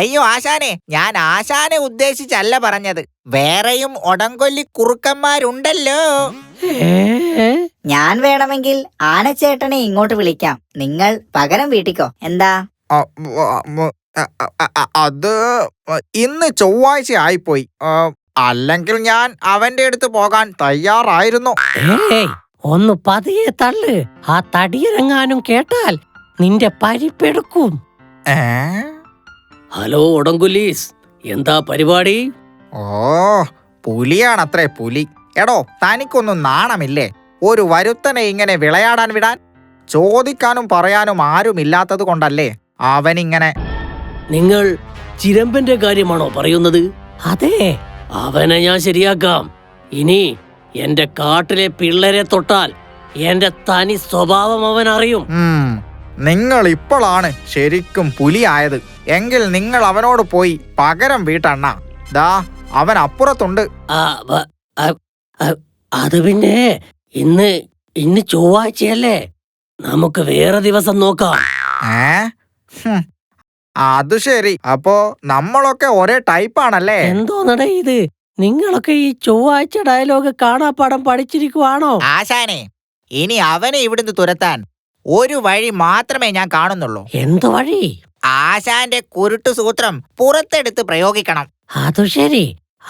അയ്യോ ആശാനെ, ഞാൻ ആശാനെ ഉദ്ദേശിച്ചല്ല പറഞ്ഞത്. വേറെയും ഒടങ്കൊല്ലി കുറുക്കന്മാരുണ്ടല്ലോ. ഞാൻ വേണമെങ്കിൽ ആനച്ചേട്ടനെ ഇങ്ങോട്ട് വിളിക്കാം. നിങ്ങൾ പകരം വീട്ടിക്കോ. എന്താ? അത് ഇന്ന് ചൊവ്വാഴ്ച ആയിപ്പോയി. അല്ലെങ്കിൽ ഞാൻ അവന്റെ അടുത്ത് പോകാൻ തയ്യാറായിരുന്നു. ഒന്ന് പതിയെ തള്ളു. ആ തടിയിറങ്ങാനും കേട്ടാൽ നിന്റെ പരിപ്പെടുക്കും. ഹലോ ഒടങ്കുലീസ്, എന്താ പരിപാടി? ഓ, പുലിയാണത്രേ പുലി. എടോ, തനിക്കൊന്നും നാണമില്ലേ? ഒരു വരുത്തനെ ഇങ്ങനെ വിളയാടാൻ വിടാൻ? ചോദിക്കാനും പറയാനും ആരുമില്ലാത്തത് കൊണ്ടല്ലേ അവനിങ്ങനെ. നിങ്ങൾ ചിരമ്പന്റെ കാര്യമാണോ പറയുന്നത്? അതെ, അവനെ ഞാൻ ശരിയാക്കാം. ഇനി എന്റെ കാട്ടിലെ പിള്ളേരെ തൊട്ടാൽ എന്റെ തനി സ്വഭാവം അവൻ അറിയും. നിങ്ങൾ ഇപ്പോഴാണ് ശരിക്കും പുലിയായത്. എങ്കിൽ നിങ്ങൾ അവനോട് പോയി പകരം വീട്ടണ്ണ. ദാ അവൻ അപ്പുറത്തുണ്ട്. അത് പിന്നെ ഇന്ന് ചൊവ്വാഴ്ചയല്ലേ, നമുക്ക് വേറെ ദിവസം നോക്കാം. അത് ശരി. അപ്പോ നമ്മളൊക്കെ ഒരേ ടൈപ്പാണല്ലേ? എന്തോന്നടേ ഇത്? നിങ്ങളൊക്കെ ഈ ചൊവ്വാഴ്ച ഡയലോഗ് കാണാപ്പാടം പഠിച്ചിരിക്കുവാണോ? ആശാനെ, ഇനി അവനെ ഇവിടുന്ന് തുരത്താൻ ഒരു വഴി മാത്രമേ ഞാൻ കാണുന്നുള്ളൂ. എന്ത് വഴി? ആശാന്റെ കുരുട്ടു സൂത്രം പുറത്തെടുത്ത് പ്രയോഗിക്കണം. അതു ശരി.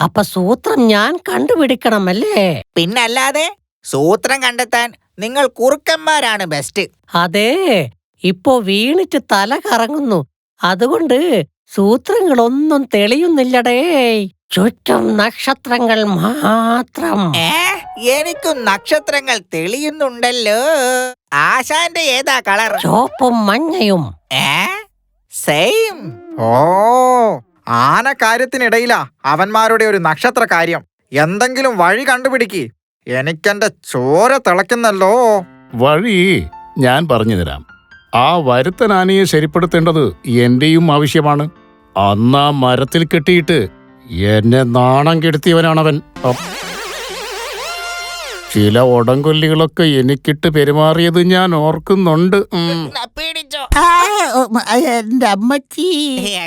അപ്പൊ സൂത്രം ഞാൻ കണ്ടുപിടിക്കണമല്ലേ? പിന്നല്ലാതെ. സൂത്രം കണ്ടെത്താൻ നിങ്ങൾ കുറുക്കന്മാരാണ് ബെസ്റ്റ്. അതെ, ഇപ്പോ വീണിട്ട് തല കറങ്ങുന്നു. അതുകൊണ്ട് സൂത്രങ്ങളൊന്നും തെളിയുന്നില്ലടേ. ചുറ്റും നക്ഷത്രങ്ങൾ മാത്രം. എനിക്കും നക്ഷത്രങ്ങൾ തെളിയുന്നുണ്ടല്ലോ. ആശാന്റെ ഏതാ കളർ? ചുവപ്പും മഞ്ഞയും. സെയിം. ഓ, ആന കാര്യത്തിനിടയിലാ അവന്മാരുടെ ഒരു നക്ഷത്ര കാര്യം. എന്തെങ്കിലും വഴി കണ്ടുപിടിക്ക്. എനിക്കെന്റെ ചോര തിളയ്ക്കുന്നല്ലോ. വഴി ഞാൻ പറഞ്ഞുതരാം. ആ വരുത്തനാനയെ ശരിപ്പെടുത്തേണ്ടത് എന്റെയും ആവശ്യമാണ്. അന്നാ മരത്തിൽ കെട്ടിയിട്ട് എന്നെ നാണം കെടുത്തിയവനാണവൻ. ചില ഒടങ്കൊല്ലികളൊക്കെ എനിക്കിട്ട് പെരുമാറിയത് ഞാൻ ഓർക്കുന്നുണ്ട്. എന്റെ അമ്മച്ചി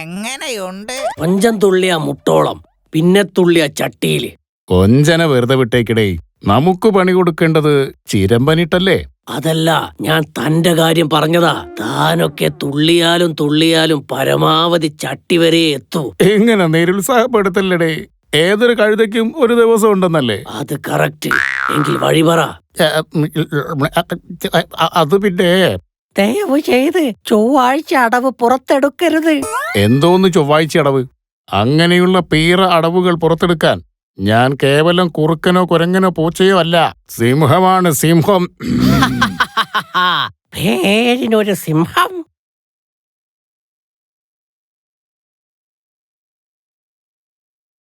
എങ്ങനെയുണ്ട്? പഞ്ചം തുള്ളിയ മുട്ടോളം, പിന്നെ തുള്ളിയ ചട്ടിയില്. കൊഞ്ചന വെറുതെ വിട്ടേക്കിടേ. നമുക്ക് പണി കൊടുക്കേണ്ടത് ചിരമ്പനിട്ടല്ലേ? അതല്ല, ഞാൻ തന്റെ കാര്യം പറഞ്ഞതാ. താനൊക്കെ തുള്ളിയാലും പരമാവധി ചട്ടി വരെ എത്തൂ. എങ്ങനെ നിരുത്സാഹപ്പെടുത്തല്ലേ? ഏതൊരു കഴുതയ്ക്കും ഒരു ദിവസം ഉണ്ടെന്നല്ലേ? അത് കറക്റ്റ്. എങ്കിൽ വഴി പറ. അത് പിന്നെ ദയവ് ചെയ്ത് ചൊവ്വാഴ്ച അടവ് പുറത്തെടുക്കരുത്. എന്തോന്ന് ചൊവ്വാഴ്ച അടവ്? അങ്ങനെയുള്ള പീറ അടവുകൾ പുറത്തെടുക്കാൻ ഞാൻ കേവലം കുറുക്കനോ കുരങ്ങനോ പൂച്ചയോ അല്ല, സിംഹമാണ്, സിംഹം. പേരിനൊരു സിംഹം.